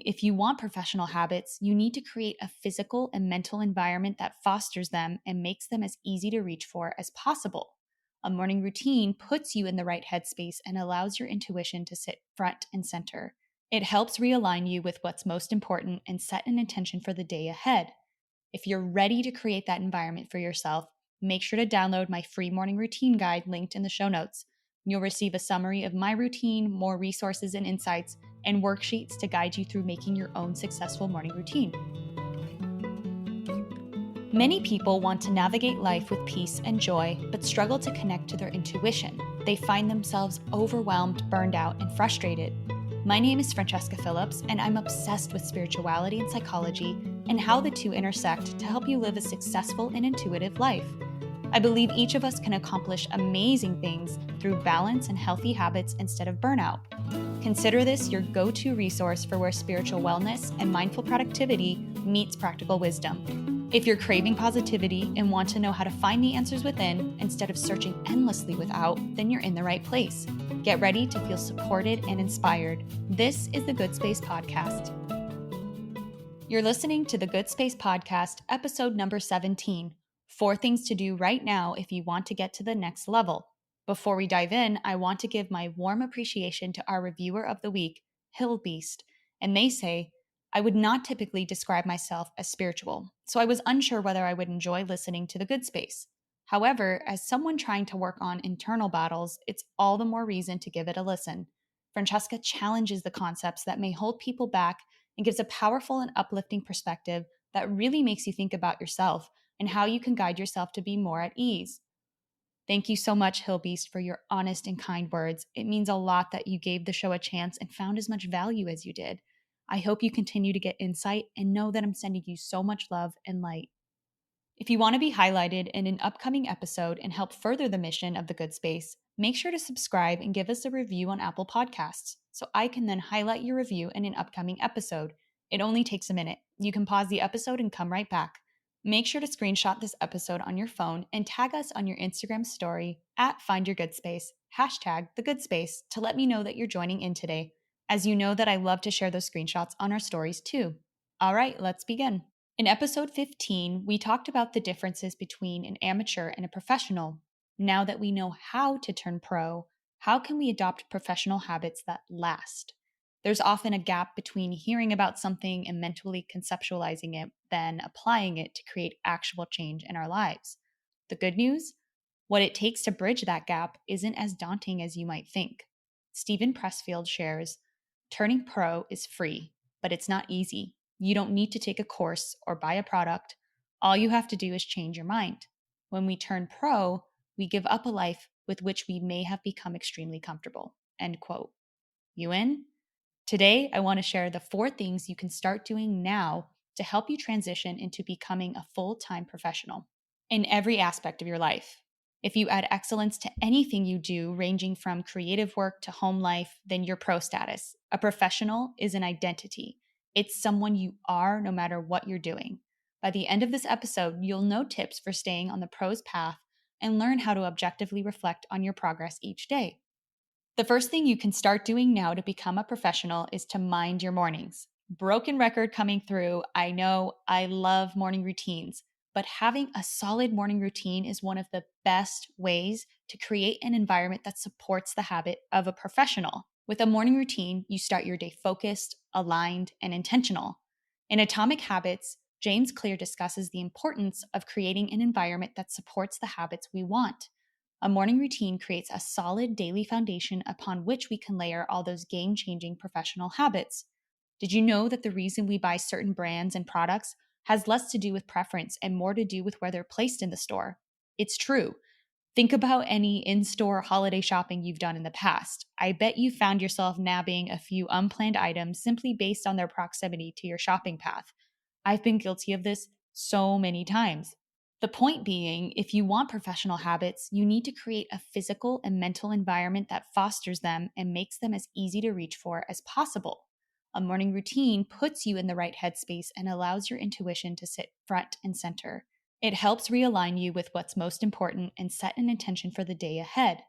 If you want professional habits, you need to create a physical and mental environment that fosters them and makes them as easy to reach for as possible. A morning routine puts you in the right headspace and allows your intuition to sit front and center. It helps realign you with what's most important and set an intention for the day ahead. If you're ready to create that environment for yourself, make sure to download my free morning routine guide linked in the show notes. You'll receive a summary of my routine, more resources and insights, and worksheets to guide you through making your own successful morning routine. Many people want to navigate life with peace and joy, but struggle to connect to their intuition. They find themselves overwhelmed, burned out, and frustrated. My name is Francesca Phillips, and I'm obsessed with spirituality and psychology and how the two intersect to help you live a successful and intuitive life. I believe each of us can accomplish amazing things through balance and healthy habits instead of burnout. Consider this your go-to resource for where spiritual wellness and mindful productivity meets practical wisdom. If you're craving positivity and want to know how to find the answers within instead of searching endlessly without, then you're in the right place. Get ready to feel supported and inspired. This is the Good Space Podcast. You're listening to the Good Space Podcast, episode number 17. 4 things to do right now if you want to get to the next level. Before we dive in, I want to give my warm appreciation to our reviewer of the week, Hillbeast. And they say, I would not typically describe myself as spiritual, so I was unsure whether I would enjoy listening to the Good Space. However, as someone trying to work on internal battles, it's all the more reason to give it a listen. Francesca challenges the concepts that may hold people back and gives a powerful and uplifting perspective that really makes you think about yourself and how you can guide yourself to be more at ease. Thank you so much, Hillbeast, for your honest and kind words. It means a lot that you gave the show a chance and found as much value as you did. I hope you continue to get insight and know that I'm sending you so much love and light. If you want to be highlighted in an upcoming episode and help further the mission of the Good Space, make sure to subscribe and give us a review on Apple Podcasts so I can then highlight your review in an upcoming episode. It only takes a minute. You can pause the episode and come right back. Make sure to screenshot this episode on your phone and tag us on your Instagram story at FindYourGoodSpace, #TheGoodSpace, to let me know that you're joining in today, as you know that I love to share those screenshots on our stories too. All right, let's begin. In episode 15, we talked about the differences between an amateur and a professional. Now that we know how to turn pro, how can we adopt professional habits that last? There's often a gap between hearing about something and mentally conceptualizing it, then applying it to create actual change in our lives. The good news? What it takes to bridge that gap isn't as daunting as you might think. Stephen Pressfield shares, turning pro is free, but it's not easy. You don't need to take a course or buy a product. All you have to do is change your mind. When we turn pro, we give up a life with which we may have become extremely comfortable. End quote. You in? Today, I want to share the 4 things you can start doing now to help you transition into becoming a full-time professional in every aspect of your life. If you add excellence to anything you do, ranging from creative work to home life, then you're pro status. A professional is an identity. It's someone you are no matter what you're doing. By the end of this episode, you'll know tips for staying on the pro's path and learn how to objectively reflect on your progress each day. The first thing you can start doing now to become a professional is to mind your mornings. Broken record coming through. I know I love morning routines, but having a solid morning routine is one of the best ways to create an environment that supports the habit of a professional. With a morning routine, you start your day focused, aligned, and intentional. In Atomic Habits, James Clear discusses the importance of creating an environment that supports the habits we want. A morning routine creates a solid daily foundation upon which we can layer all those game-changing professional habits. Did you know that the reason we buy certain brands and products has less to do with preference and more to do with where they're placed in the store? It's true. Think about any in-store holiday shopping you've done in the past. I bet you found yourself nabbing a few unplanned items simply based on their proximity to your shopping path. I've been guilty of this so many times. The point being, if you want professional habits, you need to create a physical and mental environment that fosters them and makes them as easy to reach for as possible. A morning routine puts you in the right headspace and allows your intuition to sit front and center. It helps realign you with what's most important and set an intention for the day ahead.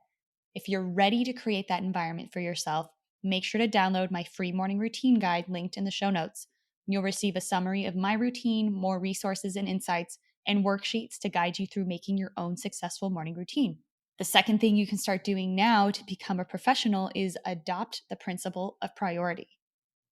If you're ready to create that environment for yourself, make sure to download my free morning routine guide linked in the show notes. You'll receive a summary of my routine, more resources and insights, and worksheets to guide you through making your own successful morning routine. The second thing you can start doing now to become a professional is adopt the principle of priority.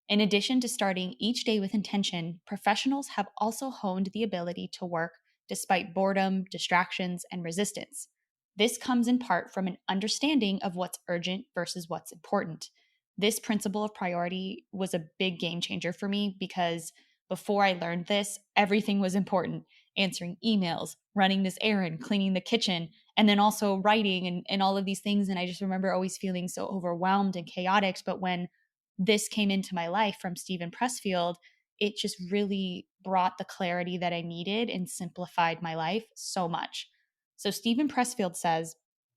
In addition to starting each day with intention, professionals have also honed the ability to work despite boredom, distractions, and resistance. This comes in part from an understanding of what's urgent versus what's important. This principle of priority was a big game changer for me because before I learned this, everything was important. Answering emails, running this errand, cleaning the kitchen, and then also writing and all of these things. And I just remember always feeling so overwhelmed and chaotic. But when this came into my life from Steven Pressfield, it just really brought the clarity that I needed and simplified my life so much. So Steven Pressfield says,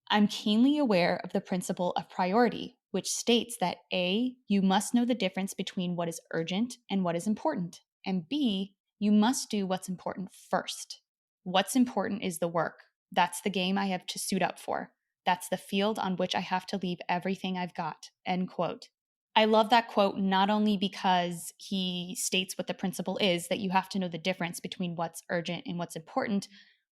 I'm keenly aware of the principle of priority, which states that A, you must know the difference between what is urgent and what is important, and B, you must do what's important first. What's important is the work. That's the game I have to suit up for. That's the field on which I have to leave everything I've got, end quote. I love that quote not only because he states what the principle is, that you have to know the difference between what's urgent and what's important,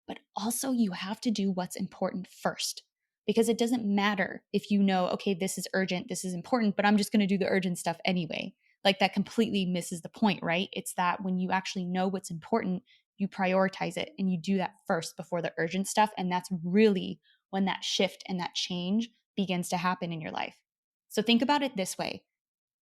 but also you have to do what's important first. Because it doesn't matter if you know, okay, this is urgent, this is important, but I'm just going to do the urgent stuff anyway. Like that completely misses the point, right? It's that when you actually know what's important, you prioritize it and you do that first before the urgent stuff. And that's really when that shift and that change begins to happen in your life. So think about it this way.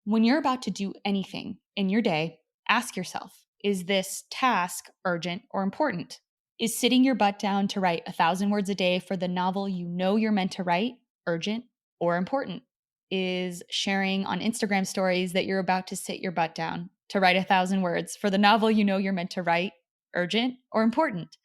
When you're about to do anything in your day, ask yourself, is this task urgent or important? Is sitting your butt down to write 1,000 words a day for the novel you know you're meant to write urgent or important? Is sharing on Instagram stories that you're about to sit your butt down to write 1,000 words for the novel you know you're meant to write urgent or important?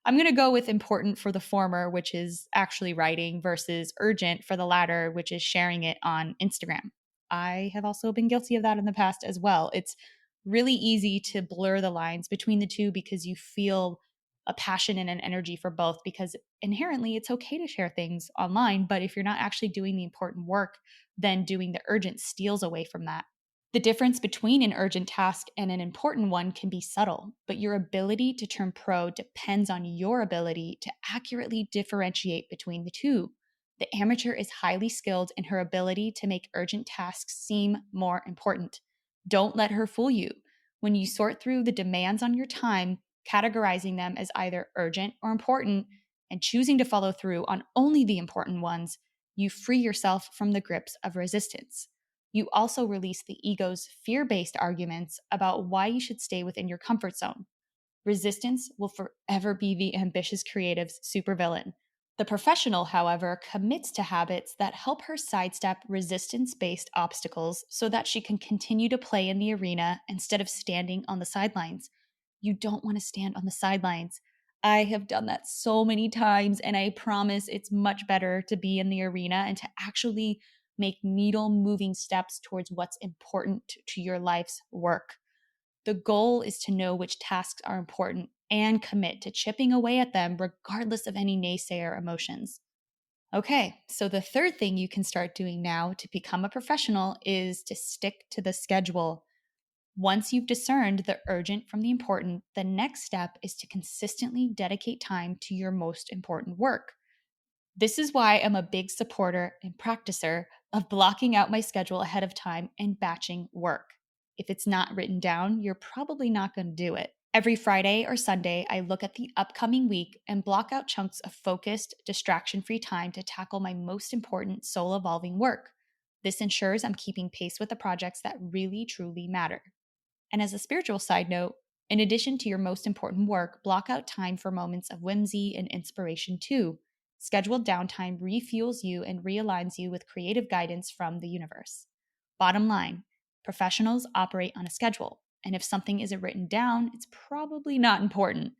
I'm going to go with important for the former, which is actually writing, versus urgent for the latter, which is sharing it on Instagram. I have also been guilty of that in the past as well. It's really easy to blur the lines between the two because you feel a passion and an energy for both, because inherently it's okay to share things online. But if you're not actually doing the important work, then doing the urgent steals away from that. The difference between an urgent task and an important one can be subtle, but your ability to turn pro depends on your ability to accurately differentiate between the two. The amateur is highly skilled in her ability to make urgent tasks seem more important. Don't let her fool you. When you sort through the demands on your time, categorizing them as either urgent or important, and choosing to follow through on only the important ones, you free yourself from the grips of resistance. You also release the ego's fear-based arguments about why you should stay within your comfort zone. Resistance will forever be the ambitious creative's supervillain. The professional, however, commits to habits that help her sidestep resistance-based obstacles so that she can continue to play in the arena instead of standing on the sidelines. You don't want to stand on the sidelines. I have done that so many times, and I promise it's much better to be in the arena and to actually make needle moving steps towards what's important to your life's work. The goal is to know which tasks are important and commit to chipping away at them regardless of any naysayer emotions. Okay, so the third thing you can start doing now to become a professional is to stick to the schedule. Once you've discerned the urgent from the important, the next step is to consistently dedicate time to your most important work. This is why I'm a big supporter and practicer of blocking out my schedule ahead of time and batching work. If it's not written down, you're probably not going to do it. Every Friday or Sunday, I look at the upcoming week and block out chunks of focused, distraction-free time to tackle my most important soul-evolving work. This ensures I'm keeping pace with the projects that really, truly matter. And as a spiritual side note, in addition to your most important work, block out time for moments of whimsy and inspiration too. Scheduled downtime refuels you and realigns you with creative guidance from the universe. Bottom line, professionals operate on a schedule, and if something isn't written down, it's probably not important.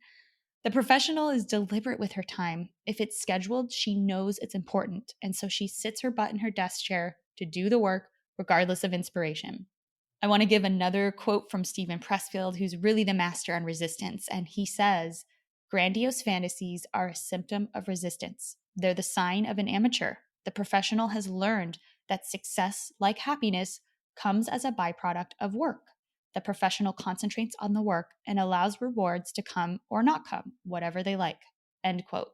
The professional is deliberate with her time. If it's scheduled, she knows it's important, and so she sits her butt in her desk chair to do the work regardless of inspiration. I want to give another quote from Steven Pressfield, who's really the master on resistance. And he says, grandiose fantasies are a symptom of resistance. They're the sign of an amateur. The professional has learned that success, like happiness, comes as a byproduct of work. The professional concentrates on the work and allows rewards to come or not come, whatever they like. End quote.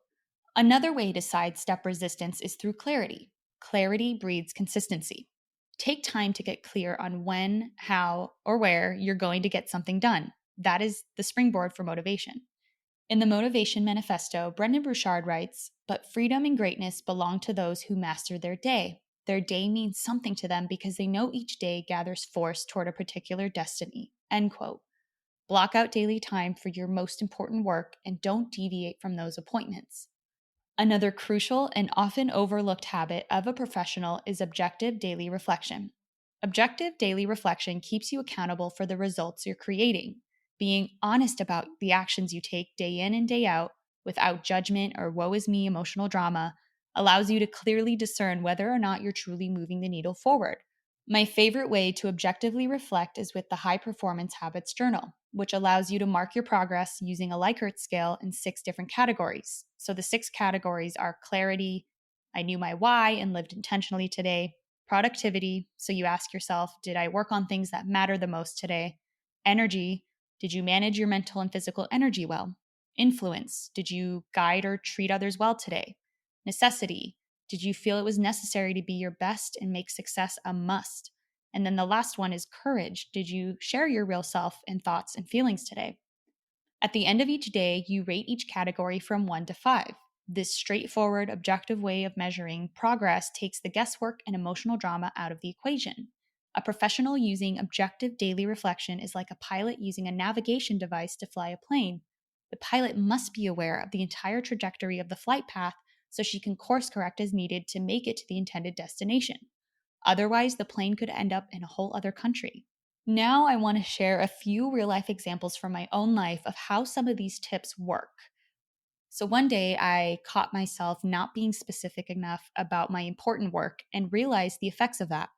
Another way to sidestep resistance is through clarity. Clarity breeds consistency. Take time to get clear on when, how, or where you're going to get something done. That is the springboard for motivation. In the Motivation Manifesto, Brendon Burchard writes, "But freedom and greatness belong to those who master their day. Their day means something to them because they know each day gathers force toward a particular destiny." End quote. Block out daily time for your most important work and don't deviate from those appointments. Another crucial and often overlooked habit of a professional is objective daily reflection. Objective daily reflection keeps you accountable for the results you're creating. Being honest about the actions you take day in and day out, without judgment or woe is me emotional drama, allows you to clearly discern whether or not you're truly moving the needle forward. My favorite way to objectively reflect is with the High Performance Habits Journal, which allows you to mark your progress using a Likert scale in 6 different categories. So the 6 categories are clarity, I knew my why and lived intentionally today; productivity, so you ask yourself, did I work on things that matter the most today; energy, did you manage your mental and physical energy well; influence, did you guide or treat others well today; necessity, did you feel it was necessary to be your best and make success a must? And then the last one is courage. Did you share your real self and thoughts and feelings today? At the end of each day, you rate each category from 1 to 5. This straightforward, objective way of measuring progress takes the guesswork and emotional drama out of the equation. A professional using objective daily reflection is like a pilot using a navigation device to fly a plane. The pilot must be aware of the entire trajectory of the flight path so she can course correct as needed to make it to the intended destination. Otherwise, the plane could end up in a whole other country. Now, I want to share a few real life examples from my own life of how some of these tips work. So, one day I caught myself not being specific enough about my important work and realized the effects of that.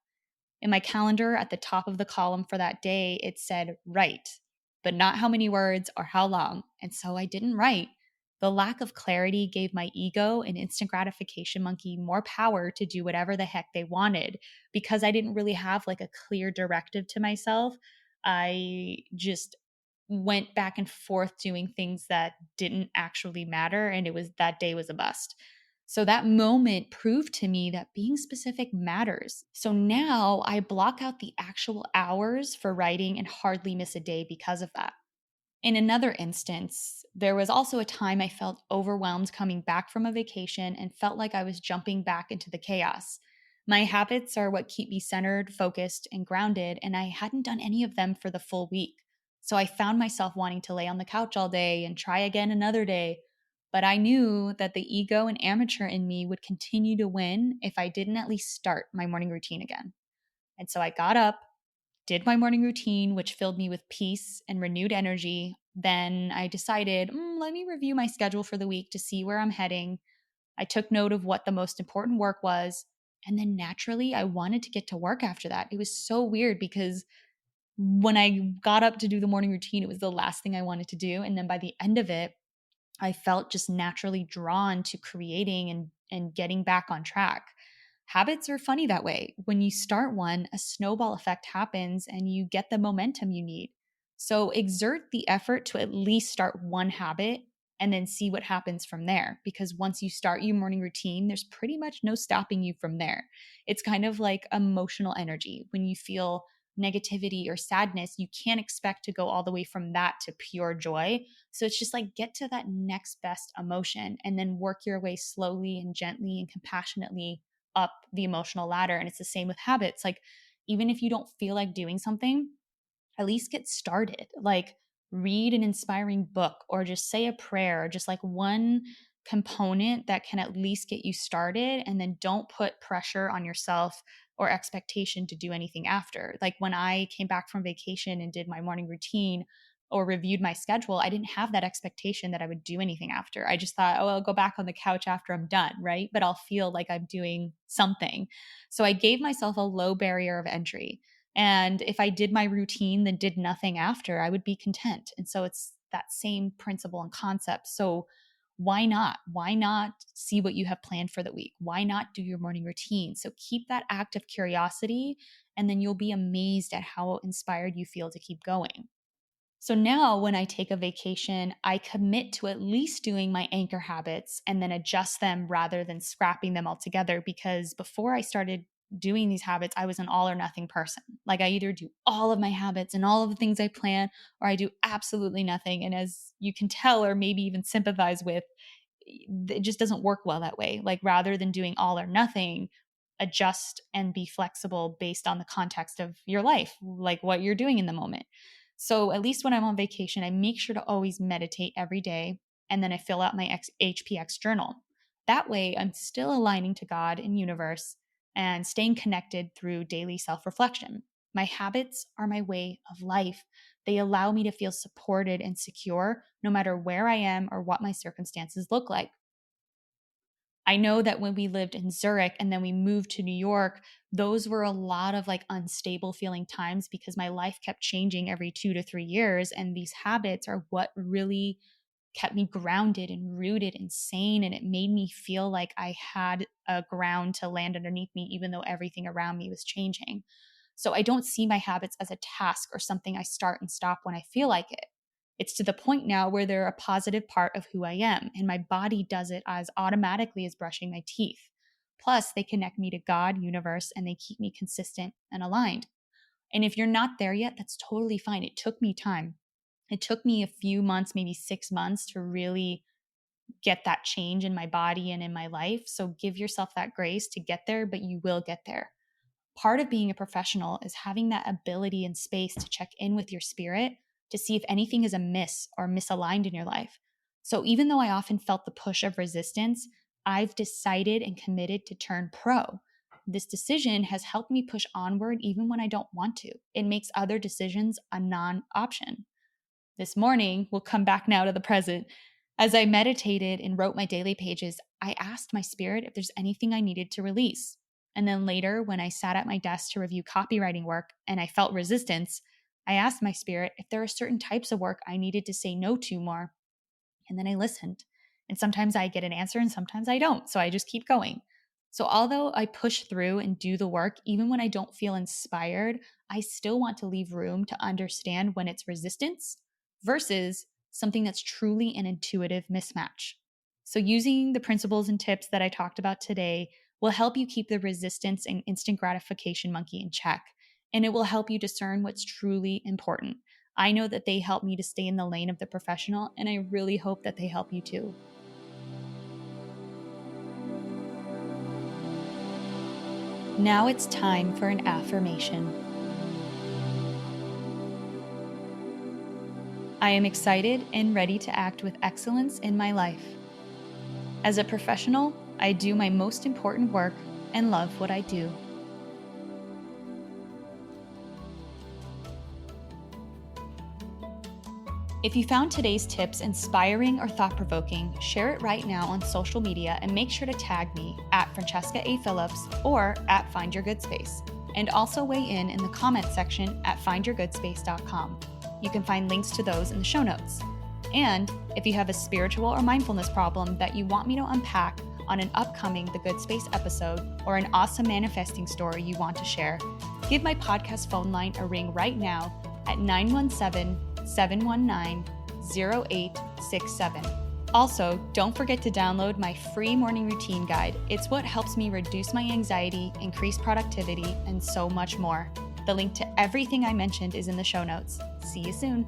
In my calendar, at the top of the column for that day, it said write, but not how many words or how long. And so I didn't write. The lack of clarity gave my ego and instant gratification monkey more power to do whatever the heck they wanted because I didn't really have like a clear directive to myself. I just went back and forth doing things that didn't actually matter, and it was that day was a bust. So that moment proved to me that being specific matters. So now I block out the actual hours for writing and hardly miss a day because of that. In another instance, there was also a time I felt overwhelmed coming back from a vacation and felt like I was jumping back into the chaos. My habits are what keep me centered, focused, and grounded, and I hadn't done any of them for the full week. So I found myself wanting to lay on the couch all day and try again another day. But I knew that the ego and amateur in me would continue to win if I didn't at least start my morning routine again. And so I got up, did my morning routine, which filled me with peace and renewed energy. Then I decided, let me review my schedule for the week to see where I'm heading. I took note of what the most important work was. And then naturally, I wanted to get to work after that. It was so weird because when I got up to do the morning routine, it was the last thing I wanted to do. And then by the end of it, I felt just naturally drawn to creating and getting back on track. Habits are funny that way. When you start one, a snowball effect happens and you get the momentum you need. So exert the effort to at least start one habit and then see what happens from there. Because once you start your morning routine, there's pretty much no stopping you from there. It's kind of like emotional energy. When you feel negativity or sadness, you can't expect to go all the way from that to pure joy. So it's just like get to that next best emotion and then work your way slowly and gently and compassionately up the emotional ladder. And it's the same with habits. Like, even if you don't feel like doing something, at least get started. Like, read an inspiring book or just say a prayer, or just like one component that can at least get you started. And then don't put pressure on yourself or expectation to do anything after. Like, when I came back from vacation and did my morning routine or reviewed my schedule, I didn't have that expectation that I would do anything after. I just thought, oh, I'll go back on the couch after I'm done, right? But I'll feel like I'm doing something. So I gave myself a low barrier of entry. And if I did my routine, then did nothing after, I would be content. And so it's that same principle and concept. So why not? Why not see what you have planned for the week? Why not do your morning routine? So keep that act of curiosity, and then you'll be amazed at how inspired you feel to keep going. So now when I take a vacation, I commit to at least doing my anchor habits and then adjust them rather than scrapping them altogether. Because before I started doing these habits, I was an all or nothing person. Like I either do all of my habits and all of the things I plan, or I do absolutely nothing. And as you can tell, or maybe even sympathize with, it just doesn't work well that way. Like rather than doing all or nothing, adjust and be flexible based on the context of your life, like what you're doing in the moment. So at least when I'm on vacation, I make sure to always meditate every day, and then I fill out my HPX journal. That way, I'm still aligning to God and universe and staying connected through daily self-reflection. My habits are my way of life. They allow me to feel supported and secure no matter where I am or what my circumstances look like. I know that when we lived in Zurich and then we moved to New York, those were a lot of like unstable feeling times because my life kept changing every 2 to 3 years. And these habits are what really kept me grounded and rooted and sane. And it made me feel like I had a ground to land underneath me, even though everything around me was changing. So I don't see my habits as a task or something I start and stop when I feel like it. It's to the point now where they're a positive part of who I am, and my body does it as automatically as brushing my teeth. Plus, they connect me to God, universe, and they keep me consistent and aligned. And if you're not there yet, that's totally fine. It took me time. It took me a few months, maybe 6 months, to really get that change in my body and in my life. So give yourself that grace to get there, but you will get there. Part of being a professional is having that ability and space to check in with your spirit to see if anything is amiss or misaligned in your life. So even though I often felt the push of resistance, I've decided and committed to turn pro. This decision has helped me push onward even when I don't want to. It makes other decisions a non-option. This morning, we'll come back now to the present. As I meditated and wrote my daily pages, I asked my spirit if there's anything I needed to release. And then later, when I sat at my desk to review copywriting work and I felt resistance, I asked my spirit if there are certain types of work I needed to say no to more. And then I listened. And sometimes I get an answer and sometimes I don't. So I just keep going. So although I push through and do the work, even when I don't feel inspired, I still want to leave room to understand when it's resistance versus something that's truly an intuitive mismatch. So using the principles and tips that I talked about today will help you keep the resistance and instant gratification monkey in check, and it will help you discern what's truly important. I know that they help me to stay in the lane of the professional, and I really hope that they help you too. Now it's time for an affirmation. I am excited and ready to act with excellence in my life. As a professional, I do my most important work and love what I do. If you found today's tips inspiring or thought-provoking, share it right now on social media and make sure to tag me at Francesca A. Phillips or at Find Your Good Space, and also weigh in the comment section at findyourgoodspace.com. You can find links to those in the show notes. And if you have a spiritual or mindfulness problem that you want me to unpack on an upcoming The Good Space episode, or an awesome manifesting story you want to share, give my podcast phone line a ring right now at 917-719-0867. Also, don't forget to download my free morning routine guide. It's what helps me reduce my anxiety, increase productivity, and so much more. The link to everything I mentioned is in the show notes. See you soon.